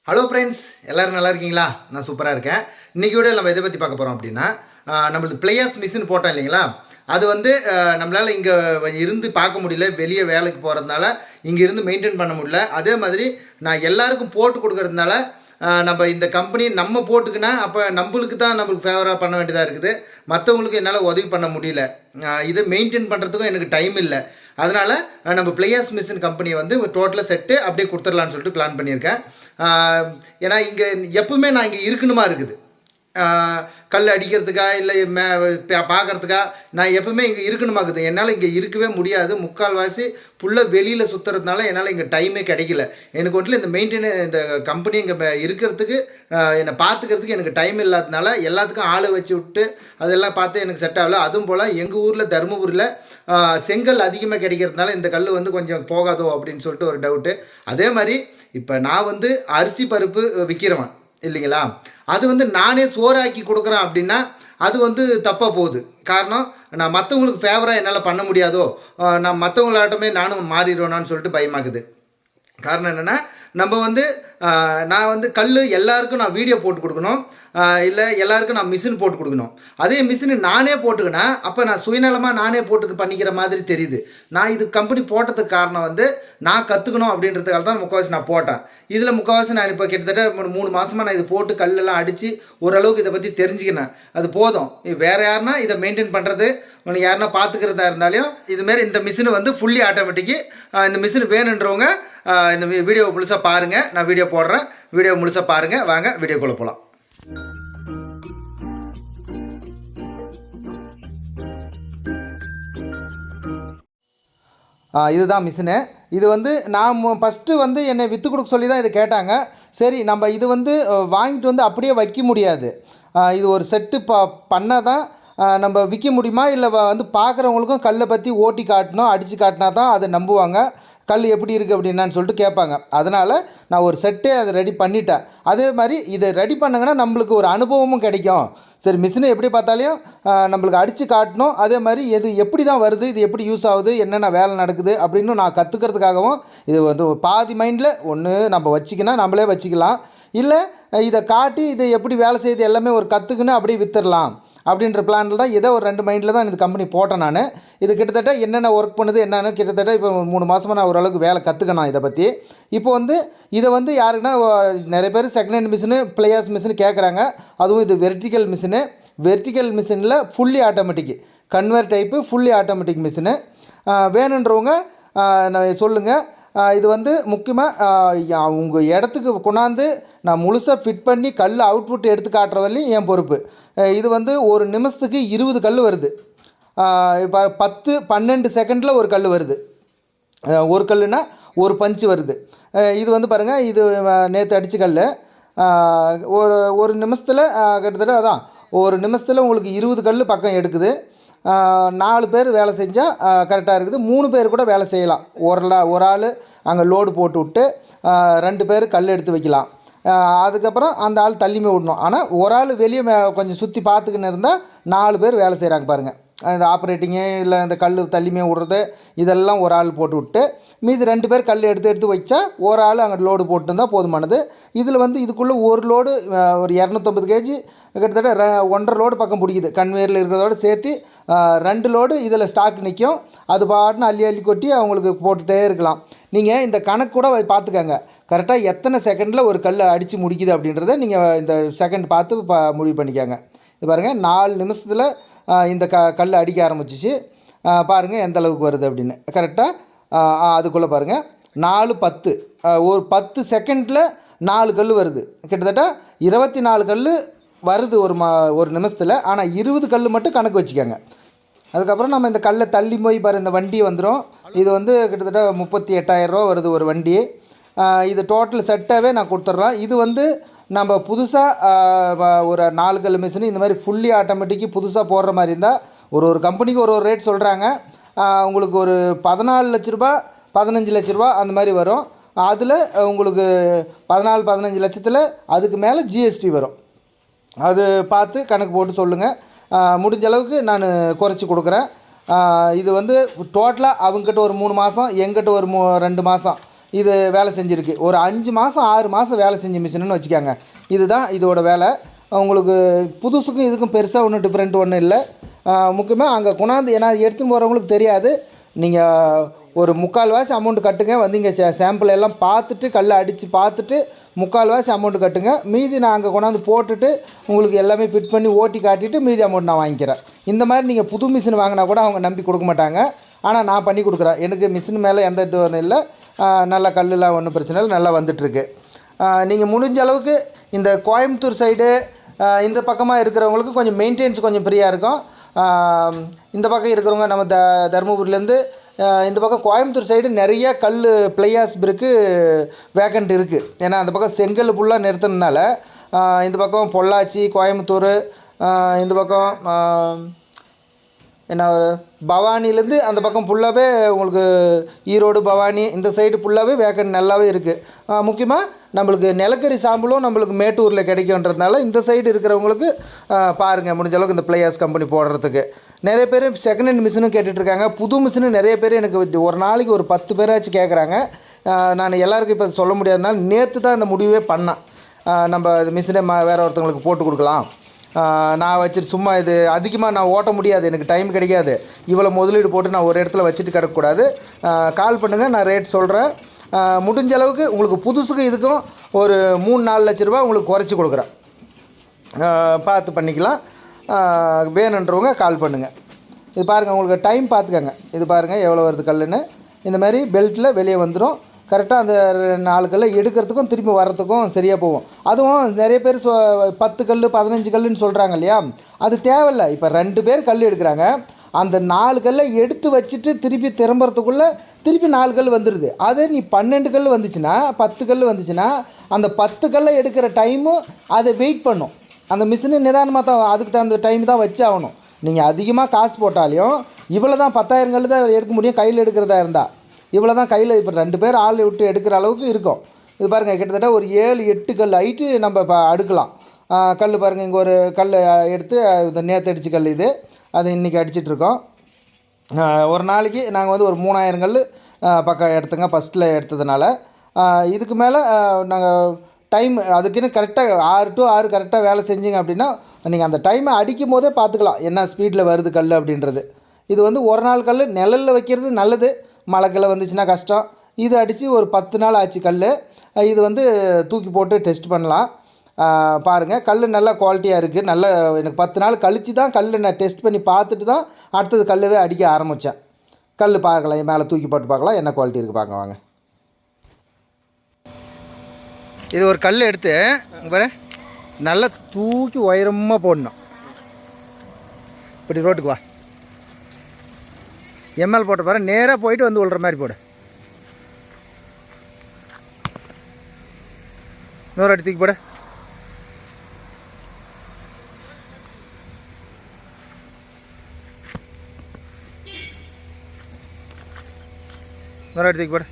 Hello friends, எல்லோரும் நல்லா இருக்கீங்களா? நான் சூப்பராக இருக்கேன். இன்றைக்கி விட நம்ம எதை பற்றி பார்க்க போகிறோம் அப்படின்னா, நம்மளுக்கு பிளேயர்ஸ் மிஷின் போட்டோம் இல்லைங்களா? அது வந்து நம்மளால் இங்கே இருந்து பார்க்க முடியல, வெளியே வேலைக்கு போகிறதுனால இங்கே இருந்து மெயின்டைன் பண்ண முடியல. அதே மாதிரி நான் எல்லாருக்கும் போட்டு கொடுக்கறதுனால நம்ம இந்த கம்பெனி நம்ம போட்டுக்கினா அப்போ நம்மளுக்கு தான் நம்மளுக்கு ஃபேவராக பண்ண வேண்டியதாக இருக்குது. மற்றவங்களுக்கு என்னால் உதவி பண்ண முடியல. இதை மெயின்டைன் பண்ணுறதுக்கும் எனக்கு டைம் இல்லை. அதனால் நம்ம பிளேயர்ஸ் மிஷின் கம்பெனியை வந்து டோட்டலாக செட்டு அப்படியே கொடுத்துடலான்னு சொல்லிட்டு பிளான் பண்ணியிருக்கேன். ஏன்னா இங்கே எப்பவுமே நான் இங்கே இருக்கணுமா இருக்குது. கல் அடிக்கிறதுக்கா இல்லை பார்க்குறதுக்கா நான் எப்பவுமே இங்கே இருக்கணுமாக்குது. என்னால் இங்கே இருக்கவே முடியாது. முக்கால்வாசி ஃபுல்லாக வெளியில் சுற்றுறதுனால என்னால் இங்கே டைமே கிடைக்கல. எனக்கு ஒன்றில் இந்த கம்பெனி இங்கே இருக்கிறதுக்கு என்னை பார்த்துக்கிறதுக்கு எனக்கு டைம் இல்லாததுனால எல்லாத்துக்கும் ஆளை வச்சு விட்டு அதெல்லாம் பார்த்து எனக்கு செட் ஆகலை. அதுவும் போல் எங்கள் ஊரில் தருமபுரியில் செங்கல் அதிகமாக கிடைக்கிறதுனால இந்த கல் வந்து கொஞ்சம் போகாதோ அப்படின்னு சொல்லிட்டு ஒரு டவுட்டு. அதே மாதிரி இப்போ நான் வந்து அரிசி பருப்பு விற்கிறவன் இல்லைங்களா? அது வந்து நானே சோறாக்கி கொடுக்குறேன் அப்படின்னா அது வந்து தப்பாக போகுது. காரணம், நான் மற்றவங்களுக்கு ஃபேவராக என்னால் பண்ண முடியாதோ, நான் மற்றவங்களாட்டமே நானும் மாறிடுவேனான்னு சொல்லிட்டு பயமாக்குது. காரணம் என்னென்னா, நம்ம வந்து நான் வந்து கல் எல்லாருக்கும் நான் வீடியோ போட்டு கொடுக்கணும், இல்லை எல்லாருக்கும் நான் மிஷின் போட்டு கொடுக்கணும். அதே மிஷின் நானே போட்டுக்கினா அப்போ நான் சுயநலமாக நானே போட்டு பண்ணிக்கிற மாதிரி தெரியுது. நான் இது கம்பெனி போட்டதுக்கு காரணம் வந்து நான் கற்றுக்கணும் அப்படின்றதுக்காக தான் முக்கால்வாசி நான் போட்டேன். இதில் முக்கால்வாசி நான் இப்போ கிட்டத்தட்ட 3 மாதமாக நான் இது போட்டு கல்லெல்லாம் அடித்து ஓரளவுக்கு இதை பற்றி தெரிஞ்சுக்கினேன். அது போதும். வேறு யாருன்னா இதை மெயின்டைன் பண்ணுறது, உனக்கு யாருன்னா பார்த்துக்கிறதா இருந்தாலும் இதுமாரி இந்த மிஷினை வந்து ஃபுல்லி ஆட்டோமேட்டிக்கு இந்த மிஷின் வேணுன்றவங்க இந்த வீடியோவை முழுசாக பாருங்கள். நான் வீடியோ போடுறேன், வீடியோ முழுசாக பாருங்கள். வாங்க வீடியோக்குள்ளே போகலாம். இதுதான் மிஷினு. இது வந்து நான் ஃபஸ்ட்டு வந்து என்னை விற்று கொடுக்க சொல்லி தான் இதை கேட்டாங்க. சரி, நம்ம இது வந்து வாங்கிட்டு வந்து அப்படியே வைக்க முடியாது. இது ஒரு செட்டு பண்ணால் தான் நம்ம விற்க முடியுமா, இல்லை வந்து பார்க்குறவங்களுக்கும் கல்லை பற்றி ஓட்டி காட்டணும், அடித்து காட்டினா தான் அதை நம்புவாங்க. கல் எப்படி இருக்குது அப்படின்னான்னு சொல்லிட்டு கேட்பாங்க. அதனால் நான் ஒரு செட்டே அதை ரெடி பண்ணிட்டேன். அதே மாதிரி இதை ரெடி பண்ணுங்கன்னா நம்மளுக்கு ஒரு அனுபவமும் கிடைக்கும். சரி, மிஷினை எப்படி பார்த்தாலையும் நம்மளுக்கு அடித்து காட்டணும். அதே மாதிரி எது எப்படி தான் வருது, இது எப்படி யூஸ் ஆகுது, என்னென்ன வேலை நடக்குது அப்படின்னு நான் கற்றுக்கிறதுக்காகவும் இது வந்து பாதி மைண்டில் ஒன்று நம்ம வச்சுக்கினா நம்மளே வச்சுக்கலாம், இல்லை இதை காட்டி இதை எப்படி வேலை செய்யுது எல்லாமே ஒரு கற்றுக்குன்னு அப்படியே விற்றுடலாம் அப்படின்ற பிளானில் தான் ஏதோ ஒரு 2 மைண்டில் தான் இந்த கம்பெனி போட்டேன் நான். இது கிட்டத்தட்ட என்னென்ன ஒர்க் பண்ணுது என்னென்னு கிட்டத்தட்ட இப்போ 3 மாதமாக நான் ஓரளவுக்கு வேலை கற்றுக்கணும் இதை பற்றி. இப்போ வந்து இதை வந்து யாருக்குன்னா நிறைய பேர் second hand machine, players machine கேட்குறாங்க. அதுவும் இது வெர்டிக்கல் மிஷினு. வெர்டிக்கல் மிஷினில் fully automatic conveyor type fully automatic machine வேணுன்றவங்க சொல்லுங்கள். இது வந்து முக்கியமாக உங்கள் இடத்துக்கு கொண்டாந்து நான் முழுசாக ஃபிட் பண்ணி கல் அவுட்புட் எடுத்து காட்டுற வரலையும் என் பொறுப்பு. இது வந்து ஒரு நிமிஷத்துக்கு 20 கல் வருது. இப்போ 10-12 செகண்டில் ஒரு கல் வருது. ஒரு கல்லுனா ஒரு பஞ்சு வருது. இது வந்து பாருங்கள், இது நேற்று அடித்த கல் ஒரு நிமிஷத்தில் கிட்டத்தட்ட அதான் ஒரு நிமிஷத்தில் உங்களுக்கு 20 கல் பக்கம் எடுக்குது. 4 பேர் வேலை செஞ்சால் கரெக்டாக இருக்குது. 3 பேர் கூட வேலை செய்யலாம். ஒரு ஆள் அங்கே லோடு போட்டு விட்டு 2 பேர் கல் எடுத்து வைக்கலாம். அதுக்கப்புறம் அந்த ஆள் தள்ளியுமே விடணும். ஆனால் ஒரு ஆள் வெளியே கொஞ்சம் சுற்றி பார்த்துக்கின்னு இருந்தால் 4 பேர் வேலை செய்கிறாங்க பாருங்கள். இந்த ஆப்ரேட்டிங்கு இல்லை இந்த கல் தள்ளியுமே விடுறது இதெல்லாம் ஒரு ஆள் போட்டு விட்டு மீதி 2 பேர் கல் எடுத்து வச்சா ஒரு ஆள் அங்கே லோடு போட்டுருந்தால் போதுமானது. இதில் வந்து இதுக்குள்ளே ஒரு லோடு ஒரு 250 கேஜி கிட்டத்தட்ட 1.5 லோடு பக்கம் பிடிக்குது. கன்வேரில் இருக்கிறதோடு சேர்த்து 2 லோடு இதில் ஸ்டாக் நிற்கும். அது பாட்டுன்னு அள்ளி கொட்டி அவங்களுக்கு போட்டுகிட்டே இருக்கலாம். நீங்கள் இந்த கணக்கு கூட பார்த்துக்கங்க, கரெக்டாக எத்தனை செகண்டில் ஒரு கல் அடித்து முடிக்குது அப்படின்றத நீங்கள் இந்த செகண்ட் பார்த்து முடிவு பண்ணிக்கோங்க. இது பாருங்கள், 4 நிமிஷத்தில் இந்த கல் அடிக்க ஆரம்பிச்சிச்சு. பாருங்கள் எந்த அளவுக்கு வருது அப்படின்னு. கரெக்டாக அதுக்குள்ளே பாருங்கள் 4-10 ஒரு 10 செகண்டில் 4 கல் வருது. கிட்டத்தட்ட 24 கல் வருது ஒரு நிமிஷத்தில். ஆனால் 20 கல் மட்டும் கணக்கு வச்சுக்கோங்க. அதுக்கப்புறம் நம்ம இந்த கல்லை தள்ளி போய் பாரு, இந்த வண்டி வந்துடும். இது வந்து கிட்டத்தட்ட 38,000 ரூபா வருது ஒரு வண்டி. இது டோட்டல் செட்டாகவே நான் கொடுத்துட்றேன். இது வந்து நம்ம புதுசாக ஒரு 4 கல் மிஷினு இந்த மாதிரி ஃபுல்லி ஆட்டோமேட்டிக்கு புதுசாக போடுற மாதிரி இருந்தால் ஒரு கம்பெனிக்கு ஒரு ரேட் சொல்கிறாங்க. உங்களுக்கு ஒரு 14 லட்ச ரூபா 15 லட்ச ரூபா அந்த மாதிரி வரும். அதில் உங்களுக்கு 14-15 லட்சத்தில் அதுக்கு மேலே ஜிஎஸ்டி வரும். அது பார்த்து கணக்கு போட்டு சொல்லுங்கள். முடிஞ்ச அளவுக்கு நான் குறைச்சி கொடுக்குறேன். இது வந்து டோட்டலாக அவங்ககிட்ட ஒரு 3 மாதம், எங்கிட்ட ஒரு 2 மாதம் இது வேலை செஞ்சுருக்கு. ஒரு 5 மாதம் 6 மாதம் வேலை செஞ்ச மிஷினுன்னு வச்சுக்கோங்க. இதுதான் இதோட வேலை. உங்களுக்கு புதுசுக்கும் இதுக்கும் பெருசாக ஒன்றும் டிஃப்ரெண்ட் ஒன்றும் இல்லை. முக்கியமாக அங்கே கொண்டாந்து ஏன்னா எடுத்துன்னு போகிறவங்களுக்கு தெரியாது. நீங்கள் ஒரு 3/4 அமௌண்ட் கட்டுங்க. வந்து இங்கே சாம்பிள் எல்லாம் பார்த்துட்டு கல்லை அடித்து பார்த்துட்டு 3/4 அமௌண்ட் கட்டுங்க. மீதி நான் அங்கே கொண்டாந்து போட்டுட்டு உங்களுக்கு எல்லாமே ஃபிட் பண்ணி ஓட்டி காட்டிட்டு மீதி அமௌண்ட் நான் வாங்கிக்கிறேன். இந்த மாதிரி நீங்கள் புது மிஷின் வாங்கினா கூட அவங்க நம்பி கொடுக்க மாட்டாங்க. ஆனால் நான் பண்ணி கொடுக்குறேன். எனக்கு மிஷின் மேலே எந்த இது ஒன்றும் இல்லை. நல்லா கல்லுலாம் ஒன்றும் பிரச்சனை இல்லை, நல்லா வந்துட்டுருக்கு. நீங்கள் முடிஞ்ச அளவுக்கு இந்த கோயம்புத்தூர் சைடு இந்த பக்கமாக இருக்கிறவங்களுக்கு கொஞ்சம் மெயின்டெனன்ஸ் கொஞ்சம் ஃப்ரீயாக இருக்கும். இந்த பக்கம் இருக்கிறவங்க நம்ம தருமபுரியிலேருந்து இந்த பக்கம் கோயம்புத்தூர் சைடு நிறைய கல் பிளேயாஸ் பிருக்கு வேக்கண்ட் இருக்குது. ஏன்னா அந்த பக்கம் செங்கல் ஃபுல்லாக நிறுத்தினால இந்த பக்கம் பொள்ளாச்சி, கோயம்புத்தூர், இந்த பக்கம் என்ன பவானிலேருந்து அந்த பக்கம் ஃபுல்லாகவே உங்களுக்கு ஈரோடு, பவானி இந்த சைடு ஃபுல்லாகவே வேக்கண்ட் நல்லாவே இருக்குது. முக்கியமாக நம்மளுக்கு நிலக்கரி சாம்பலும் நம்மளுக்கு மேட்டூரில் கிடைக்குன்றதுனால இந்த சைடு இருக்கிறவங்களுக்கு பாருங்கள் முடிஞ்ச அளவுக்கு இந்த பிளேயர்ஸ் கம்பெனி போடுறதுக்கு. நிறைய பேர் செகண்ட் ஹேண்ட் மிஷினும் கேட்டுட்ருக்காங்க. புது மிஷினு நிறைய பேர் எனக்கு ஒரு நாளைக்கு ஒரு 10 பேராச்சும் கேட்குறாங்க. நான் எல்லாருக்கும் இப்போ சொல்ல முடியாதனால நேற்று தான் இந்த முடிவே பண்ணேன். நம்ம இந்த மிஷினை வேறு ஒருத்தவங்களுக்கு போட்டு கொடுக்கலாம். நான் வச்சுட்டு சும்மா இது அதிகமாக நான் ஓட்ட முடியாது, எனக்கு டைம் கிடைக்காது. இவ்வளோ முதலீடு போட்டு நான் ஒரு இடத்துல வச்சுட்டு கிடக்கக்கூடாது. கால் பண்ணுங்கள், நான் ரேட் சொல்கிறேன். முடிஞ்ச அளவுக்கு உங்களுக்கு புதுசுக்கு இதுக்கும் ஒரு 3-4 லட்ச ரூபா உங்களுக்கு குறைச்சி கொடுக்குறேன். பார்த்து பண்ணிக்கலாம். வேணுன்றவங்க கால் பண்ணுங்கள். இது பாருங்கள், உங்களுக்கு டைம் பார்த்துக்கங்க. இது பாருங்கள் எவ்வளோ வருது கல்லுன்னு. இந்த மாதிரி பெல்ட்டில் வெளியே வந்துடும். கரெக்டாக அந்த 4 கல்லை எடுக்கிறதுக்கும் திரும்பி வர்றதுக்கும் சரியாக போகும். அதுவும் நிறைய பேர் 10 கல் 15 கல்லுன்னு சொல்கிறாங்க இல்லையா, அது தேவையில்லை. இப்போ 2 பேர் கல் எடுக்கிறாங்க. அந்த 4 கல்லை எடுத்து வச்சுட்டு திருப்பி திரும்புறதுக்குள்ளே திருப்பி 4 கல் வந்துடுது. அதே நீ 12 கல் வந்துச்சுன்னா 10 கல் வந்துச்சுன்னா அந்த 10 கல்லை எடுக்கிற டைமும் அதை வெயிட் பண்ணும். அந்த மிஷினு நிதானமாக தான் அதுக்கு தகுந்த டைம் தான் வச்சு ஆகணும். நீங்கள் அதிகமாக காசு போட்டாலையும் இவ்வளோ தான் 10,000 கல் தான் எடுக்க முடியும். கையில் எடுக்கிறதா இருந்தால் இவ்வளோ தான் கையில். இப்போ 2 பேர் ஆள் விட்டு எடுக்கிற அளவுக்கு இருக்கும். இது பாருங்கள், கிட்டத்தட்ட ஒரு 7-8 கல் ஹைட்டு நம்ம இப்போ அடுக்கலாம். கல் பாருங்கள், இங்கே ஒரு கல் எடுத்து இந்த நேற்று அடித்த கல் இது, அது இன்றைக்கி அடிச்சிட்ருக்கோம். ஒரு நாளைக்கு நாங்கள் வந்து ஒரு 3000 கல் பக்கம் எடுத்துங்க ஃபஸ்ட்டில் எடுத்ததுனால. இதுக்கு மேலே நாங்கள் டைம் அதுக்குன்னு கரெக்டாக 6 to 6 கரெக்டாக வேலை செஞ்சிங்க அப்படின்னா நீங்கள் அந்த டைமை அடிக்கும் போதே பார்த்துக்கலாம் என்ன ஸ்பீடில் வருது கல் அப்படின்றது. இது வந்து ஒரு நாள் கல் நிழலில் வைக்கிறது நல்லது. மழைக்கெல்லாம் வந்துச்சுன்னா கஷ்டம். இது அடித்து ஒரு 10 நாள் ஆச்சு கல். இது வந்து தூக்கி போட்டு டெஸ்ட் பண்ணலாம். பாருங்கள், கல் நல்லா குவாலிட்டியாக இருக்குது. நல்ல எனக்கு 10 நாள் கழித்து தான் கல் நான் டெஸ்ட் பண்ணி பார்த்துட்டு தான் அடுத்தது கல்லவே அடிக்க ஆரம்பித்தேன். கல் பார்க்கலாம், மேலே தூக்கி போட்டு பார்க்கலாம் என்ன குவாலிட்டி இருக்குது பார்க்க வாங்க. இது ஒரு கல் எடுத்து பாரு, நல்லா தூக்கி உயரமாக போடணும். இப்படி ரோட்டுக்கு வா, எம்எல் போட்ட பாரு, நேராக போயிட்டு வந்து விழுற மாதிரி போடு. இன்னொரு அடி தூக்கி போடு. இன்னொரு அடி தூக்கி போடு.